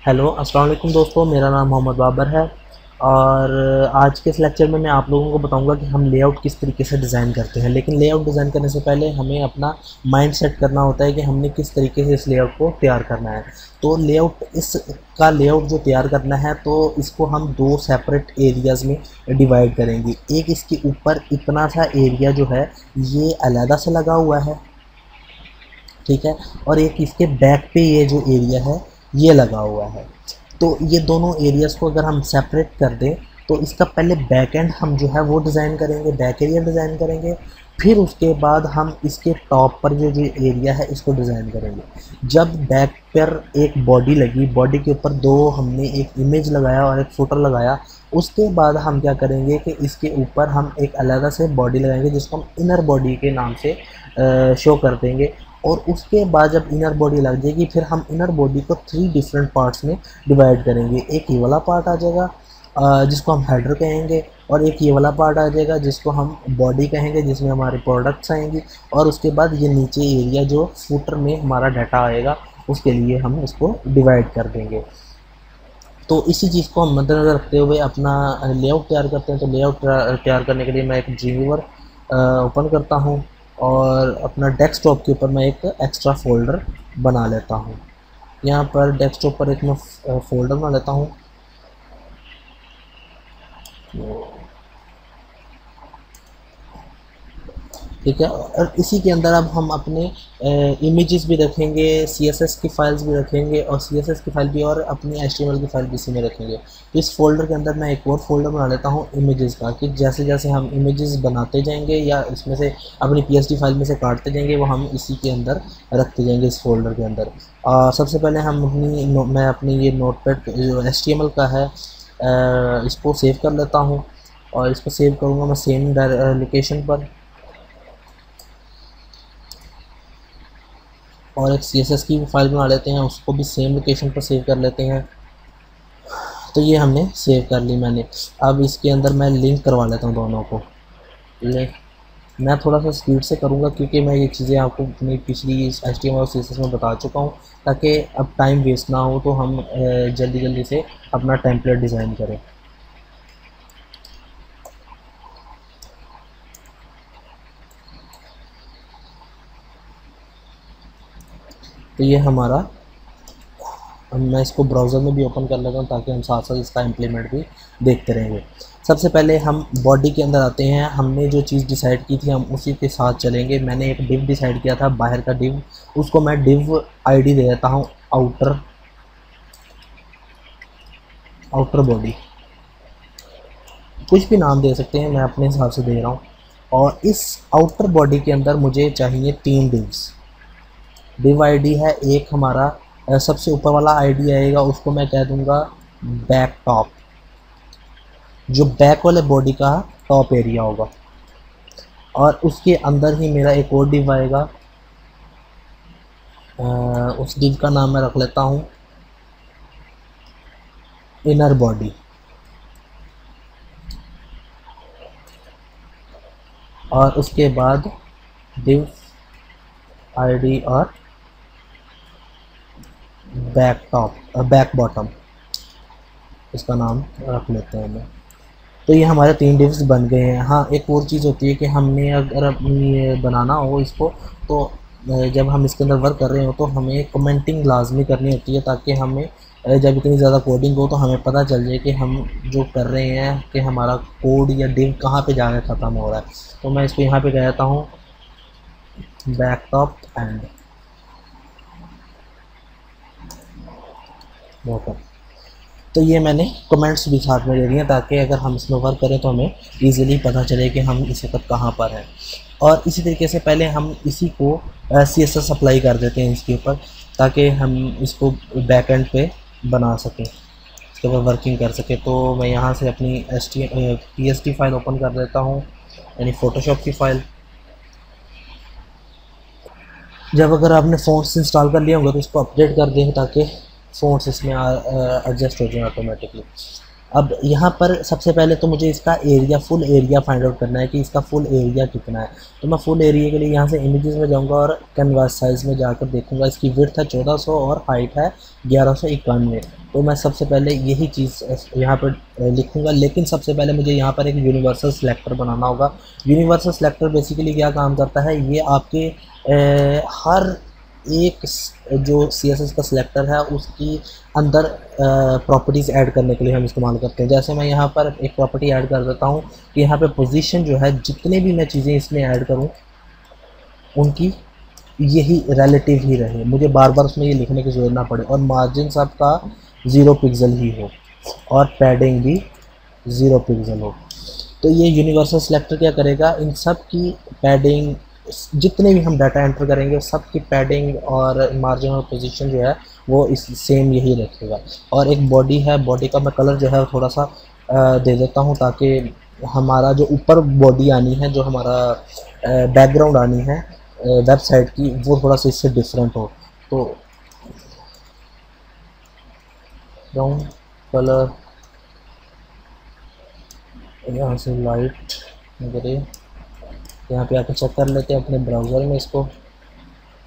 Hello अस्सलाम वालेकुम दोस्तों, मेरा नाम मोहम्मद बाबर है। और आज के इस लेक्चर में मैं आप लोगों को बताऊंगा कि हम लेआउट किस तरीके से डिज़ाइन करते हैं। लेकिन लेआउट डिज़ाइन करने से पहले हमें अपना माइंड सेट करना होता है कि हमने किस तरीके से इस लेआउट को तैयार करना है। तो लेआउट जो तैयार करना है, तो इसको हम दो सेपरेट एरियाज़ में डिवाइड करेंगे। एक इसके ऊपर इतना सा एरिया जो है ये अलहदा से लगा हुआ है, ठीक है, और एक इसके बैक पे ये जो एरिया है ये लगा हुआ है। तो ये दोनों एरियाज़ को अगर हम सेपरेट कर दें तो इसका पहले बैक एंड हम जो है वो डिज़ाइन करेंगे, बैक एरिया डिज़ाइन करेंगे। फिर उसके बाद हम इसके टॉप पर जो एरिया है इसको डिज़ाइन करेंगे। जब बैक पर एक बॉडी लगी, बॉडी के ऊपर दो हमने एक इमेज लगाया और एक फुटर लगाया, उसके बाद हम क्या करेंगे कि इसके ऊपर हम एक अलग से बॉडी लगाएंगे जिसको हम इनर बॉडी के नाम से शो कर देंगे। और उसके बाद जब इनर बॉडी लग जाएगी फिर हम इनर बॉडी को 3 डिफरेंट पार्ट्स में डिवाइड करेंगे। एक ये वाला पार्ट आ जाएगा जिसको हम हेडर कहेंगे, और एक ये वाला पार्ट आ जाएगा जिसको हम बॉडी कहेंगे, जिसमें हमारे प्रोडक्ट्स आएंगी। और उसके बाद ये नीचे एरिया जो फुटर में हमारा डाटा आएगा उसके लिए हम इसको डिवाइड कर देंगे। तो इसी चीज़ को हम मद्देनज़र रखते हुए अपना लेआउट तैयार करते हैं। तो लेआउट तैयार करने के लिए मैं एक ड्रीमवीवर ओपन करता हूँ और अपना डेस्कटॉप के ऊपर मैं एक एक्स्ट्रा फ़ोल्डर बना लेता हूँ। यहाँ पर डेस्कटॉप पर एक मैं फ़ोल्डर बना लेता हूँ। ठीक है, और इसी के अंदर अब हम अपने इमेजेस भी रखेंगे, CSS की फ़ाइल्स भी रखेंगे, और CSS की फ़ाइल भी और अपनी HTML की फ़ाइल भी इसी में रखेंगे। तो इस फोल्डर के अंदर मैं एक और फोल्डर बना लेता हूँ इमेजेस का, कि जैसे जैसे हम इमेजेस बनाते जाएंगे या इसमें से अपनी PSD फाइल में से काटते जाएंगे वो हम इसी के अंदर रखते जाएंगे, इस फोल्डर के अंदर। सबसे पहले हम मैं अपनी ये नोटपैड जो HTML का है इसको सेव कर लेता हूँ, और इसको सेव करूँगा मैं सेम लोकेशन पर। और एक CSS की फाइल बना लेते हैं, उसको भी सेम लोकेशन पर सेव कर लेते हैं। तो ये हमने सेव कर ली मैंने। अब इसके अंदर मैं लिंक करवा लेता हूँ दोनों को। मैं थोड़ा सा स्पीड से करूँगा क्योंकि मैं ये चीज़ें आपको अपनी पिछली HTML और CSS में बता चुका हूँ, ताकि अब टाइम वेस्ट ना हो, तो हम जल्दी जल्दी से अपना टेम्पलेट डिज़ाइन करें। तो ये हमारा, मैं इसको ब्राउज़र में भी ओपन कर लेता हूँ ताकि हम साथ साथ इसका इम्प्लीमेंट भी देखते रहेंगे। सबसे पहले हम बॉडी के अंदर आते हैं। हमने जो चीज़ डिसाइड की थी हम उसी के साथ चलेंगे। मैंने एक डिव डिसाइड किया था, बाहर का डिव, उसको मैं डिव ID दे देता हूँ आउटर बॉडी। कुछ भी नाम दे सकते हैं, मैं अपने हिसाब से दे रहा हूँ। और इस आउटर बॉडी के अंदर मुझे चाहिए 3 डिव्स। डिव ID है एक हमारा, सबसे ऊपर वाला ID आएगा उसको मैं कह दूंगा बैक टॉप, जो बैक वाले बॉडी का टॉप एरिया होगा। और उसके अंदर ही मेरा एक और डिव आएगा, उस डिव का नाम मैं रख लेता हूँ इनर बॉडी। और उसके बाद डिव ID और बैक बॉटम, इसका नाम रख लेते हैं मैं। तो ये हमारे 3 डिव्स बन गए हैं। हाँ, एक और चीज़ होती है कि हमने अगर अपनी बनाना हो इसको, तो जब हम इसके अंदर वर्क कर रहे हो तो हमें कमेंटिंग लाजमी करनी होती है, ताकि हमें जब इतनी ज़्यादा कोडिंग हो तो हमें पता चल जाए कि हम जो कर रहे हैं कि हमारा कोड या डिव कहाँ पे जाकर ख़त्म हो रहा है। तो मैं इसको यहाँ पे कह देता हूँ बैक टॉप एंड बॉटम। तो ये मैंने कमेंट्स भी साथ में दे दिए ताकि अगर हम इसमें वर्क करें तो हमें ईज़िली पता चले कि हम इस वक्त कहाँ पर हैं। और इसी तरीके से पहले हम इसी को CSS अप्लाई कर देते हैं इसके ऊपर, ताकि हम इसको बैक एंड पे बना सकें, इसके ऊपर वर्किंग कर सकें। तो मैं यहाँ से अपनी PSD फाइल ओपन कर देता हूँ, यानी फ़ोटोशॉप की फ़ाइल। जब अगर आपने फ़ॉन्ट्स इंस्टॉल कर लिया होगा तो इसको अपडेट कर दें ताकि फ़ॉन्ट्स इसमें एडजस्ट हो जाए ऑटोमेटिकली। अब यहाँ पर सबसे पहले तो मुझे इसका area, full area find out करना है कि इसका फुल एरिया कितना है। तो मैं फुल एरिया के लिए यहाँ से इमेजेस में जाऊँगा और कैनवास साइज़ में जाकर देखूँगा। इसकी विड्थ है 1400 और हाइट है 1191। तो मैं सबसे पहले यही चीज़ यहाँ पर लिखूँगा, लेकिन सबसे पहले मुझे यहाँ पर एक यूनिवर्सल सिलेक्टर बनाना होगा। यूनिवर्सल सिलेक्टर बेसिकली क्या काम करता है, ये आपके हर एक जो CSS का सिलेक्टर है उसकी अंदर प्रॉपर्टीज़ ऐड करने के लिए हम इस्तेमाल करते हैं। जैसे मैं यहाँ पर एक प्रॉपर्टी ऐड कर देता हूँ कि यहाँ पे पोजीशन जो है, जितने भी मैं चीज़ें इसमें ऐड करूँ उनकी यही रिलेटिव ही रहे, मुझे बार बार उसमें ये लिखने की ज़रूरत ना पड़े, और मार्जिन आपका 0 पिक्सल ही हो और पैडिंग भी 0 पिक्सल हो। तो ये यूनिवर्सल सिलेक्टर क्या करेगा, इन सब की पैडिंग, जितने भी हम डाटा एंटर करेंगे सब की पैडिंग और मार्जिन और पोजीशन जो है वो इस सेम यही रखेगा। और एक बॉडी है, बॉडी का मैं कलर जो है थोड़ा सा दे देता हूँ ताकि हमारा जो ऊपर बॉडी आनी है, जो हमारा बैकग्राउंड आनी है वेबसाइट की, वो थोड़ा सा इससे डिफरेंट हो। तो ब्राउन कलर, यहाँ से लाइट ग्रे, यहाँ पे आकर चेक कर लेते हैं अपने ब्राउज़र में इसको।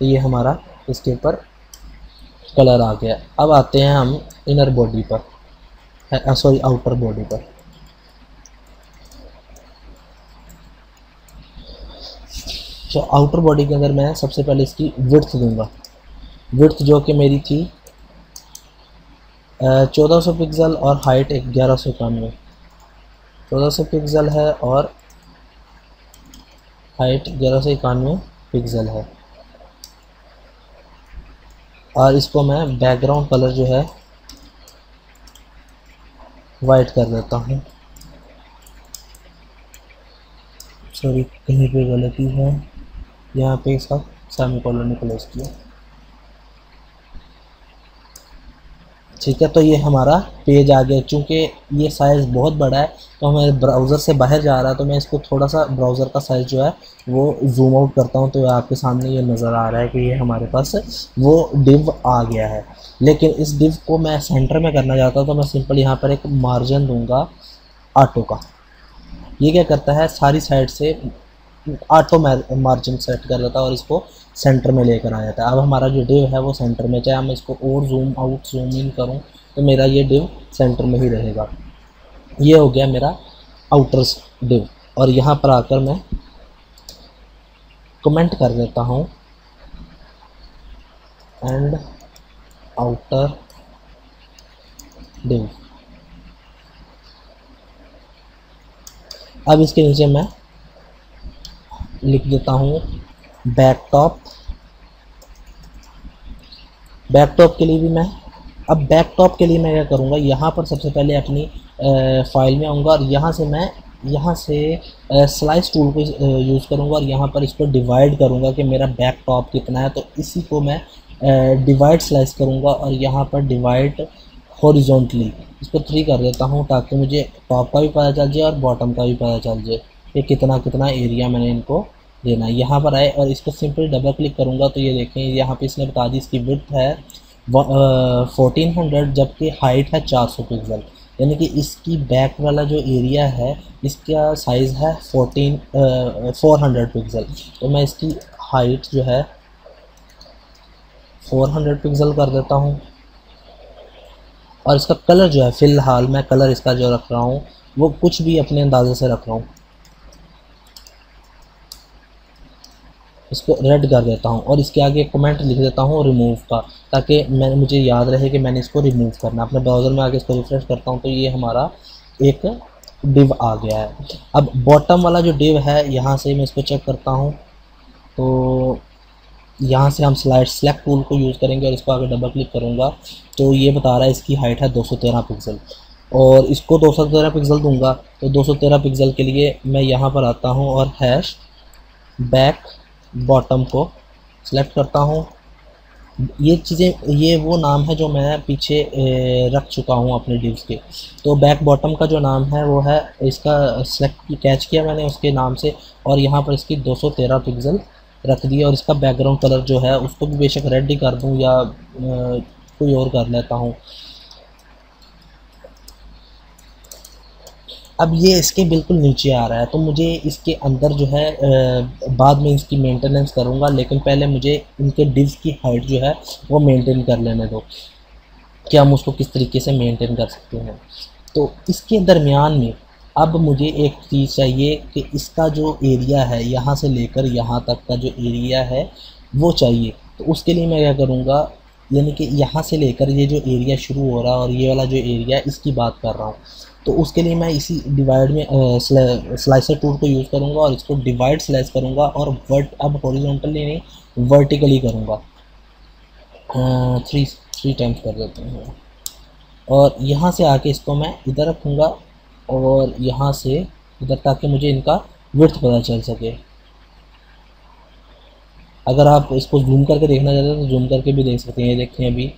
तो ये हमारा इसके ऊपर कलर आ गया। अब आते हैं हम इनर बॉडी पर, सॉरी आउटर बॉडी पर। तो आउटर बॉडी के अंदर मैं सबसे पहले इसकी विड्थ दूंगा। विड्थ जो कि मेरी थी 1400 पिक्सल और हाइट 1191। 1400 पिक्सल है और हाइट 1191 पिक्सल है। और इसको मैं बैकग्राउंड कलर जो है वाइट कर देता हूँ। सॉरी, कहीं पे गलती है, यहाँ पे इसका सेमीकोलन क्लोज किया। ठीक है, तो ये हमारा पेज आ गया। चूँकि ये साइज़ बहुत बड़ा है तो हमें ब्राउज़र से बाहर जा रहा है, तो मैं इसको थोड़ा सा ब्राउज़र का साइज़ जो है वो जूम आउट करता हूँ। तो आपके सामने ये नज़र आ रहा है कि ये हमारे पास वो डिव आ गया है। लेकिन इस डिव को मैं सेंटर में करना चाहता हूँ, तो मैं सिंपल यहाँ पर एक मार्जिन दूँगा ऑटो का। ये क्या करता है, सारी साइड से ऑटो मार्जिन सेट कर देता है और इसको सेंटर में लेकर आ जाता है। अब हमारा जो डिव है वो सेंटर में, चाहे मैं इसको और जूम आउट जूम इन करूं तो मेरा ये डिव सेंटर में ही रहेगा। ये हो गया मेरा आउटर डिव। और यहाँ पर आकर मैं कमेंट कर देता हूँ एंड आउटर डिव। अब इसके नीचे मैं लिख देता हूँ बैकटॉप। बैकटॉप के लिए भी मैं, अब बैकटॉप के लिए मैं क्या करूँगा, यहाँ पर सबसे पहले अपनी फाइल में आऊँगा और यहाँ से मैं स्लाइस टूल को यूज़ करूँगा और यहाँ पर इसको डिवाइड करूँगा कि मेरा बैकटॉप कितना है। तो इसी को मैं डिवाइड स्लाइस करूँगा और यहाँ पर डिवाइड हॉरिजॉन्टली इसको 3 कर देता हूँ ताकि मुझे टॉप का भी पता चल जाए और बॉटम का भी पता चल जाए कि कितना कितना एरिया मैंने इनको देना है। यहाँ पर आए और इसको सिंपली डबल क्लिक करूँगा तो ये देखें यहाँ पे इसने बता दी इसकी विड्थ है 1400 जबकि हाइट है 400 पिक्सल, यानी कि इसकी बैक वाला जो एरिया है इसका साइज़ है 400 पिक्सल। तो मैं इसकी हाइट जो है 400 पिक्सल कर देता हूँ। और इसका कलर जो है, फ़िलहाल मैं कलर इसका जो रख रहा हूँ वो कुछ भी अपने अंदाजे से रख रहा हूँ, इसको रेड कर देता हूँ और इसके आगे कमेंट लिख देता हूँ रिमूव का, ताकि मुझे याद रहे कि मैंने इसको रिमूव करना। अपने ब्राउज़र में आके इसको रिफ्रेश करता हूँ तो ये हमारा एक डिव आ गया है। अब बॉटम वाला जो डिव है यहाँ से मैं इसको चेक करता हूँ, तो यहाँ से हम सेलेक्ट टूल को यूज़ करेंगे और इसको आगे डबल क्लिक करूँगा तो ये बता रहा है इसकी हाइट है 213 पिक्सल और इसको 213 पिक्सल दूंगा। तो 213 पिक्सल के लिए मैं यहाँ पर आता हूँ और हैश बैक बॉटम को सिलेक्ट करता हूँ। ये चीज़ें, ये वो नाम है जो मैं पीछे रख चुका हूँ अपने डिव्स के। तो बैक बॉटम का जो नाम है वो है, इसका सेलेक्ट कैच किया मैंने उसके नाम से और यहाँ पर इसकी 213 पिक्सल रख दिया। और इसका बैकग्राउंड कलर जो है उसको भी बेशक रेड ही कर दूँ या कोई और कर लेता हूँ। अब ये इसके बिल्कुल नीचे आ रहा है, तो मुझे इसके अंदर जो है बाद में इसकी मेंटेनेंस करूँगा, लेकिन पहले मुझे इनके डिव्स की हाइट जो है वो मेंटेन कर लेने दो कि हम उसको किस तरीके से मेंटेन कर सकते हैं। तो इसके दरमियान में अब मुझे एक चीज़ चाहिए कि इसका जो एरिया है यहाँ से लेकर यहाँ तक का जो एरिया है वो चाहिए। तो उसके लिए मैं क्या करूँगा, यानी कि यहाँ से लेकर ये जो एरिया शुरू हो रहा है और ये वाला जो एरिया है इसकी बात कर रहा हूँ, तो उसके लिए मैं इसी डिवाइड में स्लाइसर टूल को यूज़ करूँगा और इसको डिवाइड स्लाइस करूँगा और अब हॉरिजॉन्टली नहीं वर्टिकली करूँगा। थ्री टाइम्स कर देते हैं और यहाँ से आके इसको मैं इधर रखूँगा और यहाँ से इधर, ताकि मुझे इनका विड्थ पता चल सके। अगर आप इसको जूम करके देखना चाहते हैं तो जूम करके भी देख सकते हैं। ये देखें अभी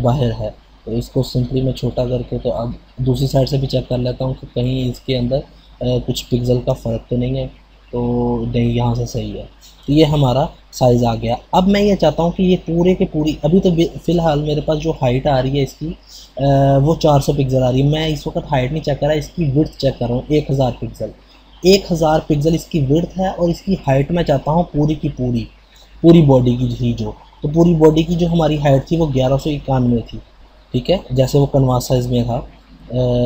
बाहर है, तो इसको सिंपली मैं छोटा करके, तो अब दूसरी साइड से भी चेक कर लेता हूँ कि कहीं इसके अंदर कुछ पिक्सल का फ़र्क तो नहीं है। तो नहीं, यहाँ से सही है। तो ये हमारा साइज़ आ गया। अब मैं ये चाहता हूँ कि ये पूरे के पूरी, अभी तो फ़िलहाल मेरे पास जो हाइट आ रही है इसकी वो 400 पिक्सल आ रही है। मैं इस वक्त हाइट नहीं चेक कर रहा, इसकी विड्थ चेक कर रहा हूँ। 1000 पिक्सल, 1000 पिक्सल इसकी विड्थ है और इसकी हाइट मैं चाहता हूँ पूरी की पूरी बॉडी की थी जो, तो पूरी बॉडी की जो हमारी हाइट थी वो 1191 थी। ठीक है, जैसे वो कनवास साइज़ में था,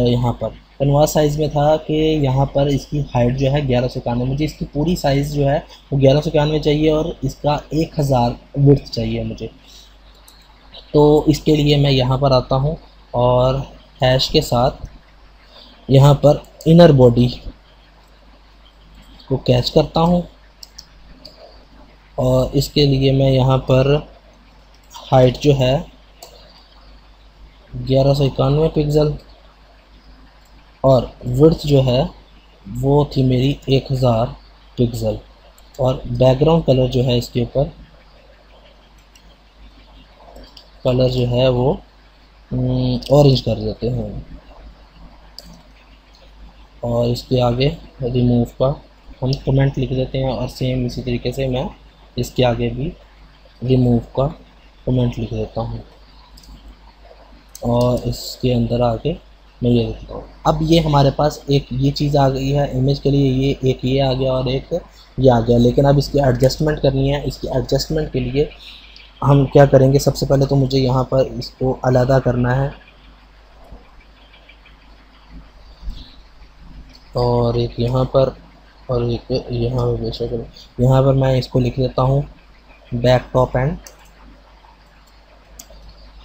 यहाँ पर कनवास साइज़ में था कि यहाँ पर इसकी हाइट जो है 1191, मुझे इसकी पूरी साइज़ जो है वो 1191 चाहिए और इसका 1000 विड्थ चाहिए मुझे। तो इसके लिए मैं यहाँ पर आता हूँ और हैश के साथ यहाँ पर इनर बॉडी को कैच करता हूँ और इसके लिए मैं यहाँ पर हाइट जो है 1191 पिक्सल और विड्थ जो है वो थी मेरी 1000 पिक्सल और बैकग्राउंड कलर जो है इसके ऊपर कलर जो है वो ऑरेंज कर देते हैं और इसके आगे रिमूव का हम कमेंट लिख देते हैं और सेम इसी तरीके से मैं इसके आगे भी रिमूव का कमेंट लिख देता हूँ और इसके अंदर आके मैं ये लिखता हूँ। अब ये हमारे पास एक ये चीज़ आ गई है इमेज के लिए, ये एक ये आ गया और एक ये आ गया, लेकिन अब इसकी एडजस्टमेंट करनी है। इसकी एडजस्टमेंट के लिए हम क्या करेंगे, सबसे पहले तो मुझे यहाँ पर इसको अलग करना है और एक यहाँ पर और एक यहाँ पर, बेशक यहाँ पर मैं इसको लिख देता हूँ बैक टॉप एंड,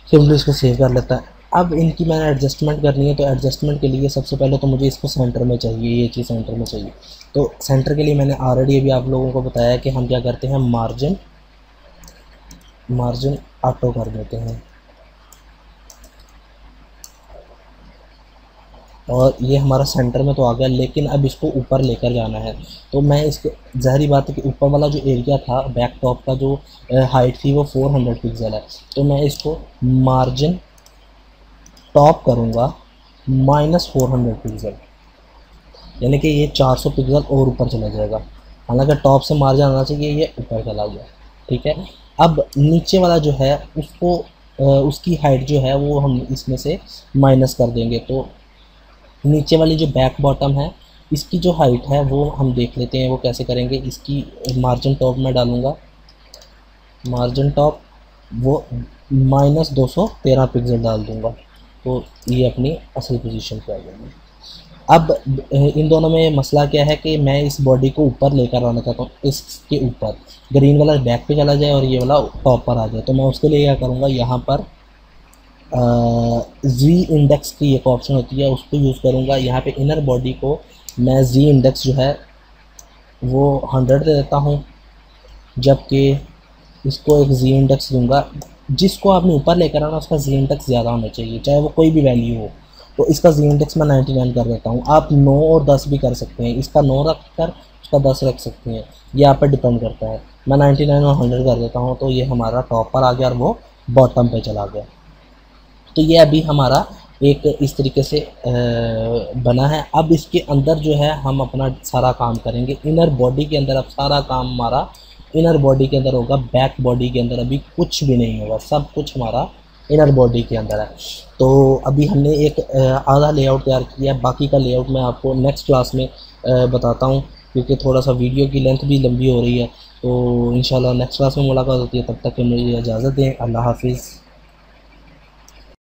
सिंपली इसको सेव कर लेता है। अब इनकी मैंने एडजस्टमेंट करनी है, तो एडजस्टमेंट के लिए सबसे पहले तो मुझे इसको सेंटर में चाहिए, ये चीज़ सेंटर में चाहिए। तो सेंटर के लिए मैंने ऑलरेडी अभी आप लोगों को बताया कि हम क्या करते हैं, मार्जिन ऑटो कर देते हैं और ये हमारा सेंटर में तो आ गया, लेकिन अब इसको ऊपर लेकर जाना है। तो मैं इसको, ज़ाहिर बात है कि ऊपर वाला जो एरिया था बैक टॉप का जो हाइट थी वो 400 पिक्सल है, तो मैं इसको मार्जिन टॉप करूँगा -400 पिक्सल, यानी कि ये 400 पिक्सल और ऊपर चला जाएगा। हालांकि टॉप से मार्जिन आना चाहिए, ये ऊपर चला गया। ठीक है, अब नीचे वाला जो है उसको उसकी हाइट जो है वो हम इसमें से माइनस कर देंगे। तो नीचे वाली जो बैक बॉटम है इसकी जो हाइट है वो हम देख लेते हैं वो कैसे करेंगे। इसकी मार्जिन टॉप में डालूँगा, मार्जिन टॉप वो -213 पिक्सल डाल दूँगा, तो ये अपनी असल पोजीशन पे आ जाएगी। अब इन दोनों में मसला क्या है कि मैं इस बॉडी को ऊपर लेकर आना चाहता हूँ, इसके ऊपर ग्रीन वाला बैक पे चला जाए और ये वाला टॉप पर आ जाए। तो मैं उसके लिए क्या करूँगा, यहाँ पर जी इंडेक्स की एक ऑप्शन होती है उसको यूज़ करूँगा। यहाँ पे इनर बॉडी को मैं जी इंडेक्स जो है वो 100 दे देता हूँ, जबकि इसको एक जी इंडेक्स दूंगा। जिसको आपने ऊपर लेकर आना उसका जी इंडेक्स ज़्यादा होना चाहिए, चाहे वो कोई भी वैल्यू हो। तो इसका जी इंडेक्स मैं 99 कर देता हूँ। आप 9 और 10 भी कर सकते हैं, इसका 9 रख कर उसका 10 रख सकते हैं, ये आप पर डिपेंड करता है। मैं 99 और 100 कर देता हूँ, तो ये हमारा टॉप पर आ गया और वो बॉटम पे चला गया। तो ये अभी हमारा एक इस तरीके से बना है। अब इसके अंदर जो है हम अपना सारा काम करेंगे। इनर बॉडी के अंदर अब सारा काम हमारा इनर बॉडी के अंदर होगा, बैक बॉडी के अंदर अभी कुछ भी नहीं होगा, सब कुछ हमारा इनर बॉडी के अंदर है। तो अभी हमने एक आधा लेआउट तैयार किया है, बाकी का लेआउट मैं आपको नेक्स्ट क्लास में बताता हूँ, क्योंकि थोड़ा सा वीडियो की लेंथ भी लंबी हो रही है। तो इंशाल्लाह नेक्स्ट क्लास में मुलाकात होती है, तब तक के मुझे इजाज़त दें। अल्लाह हाफिज़।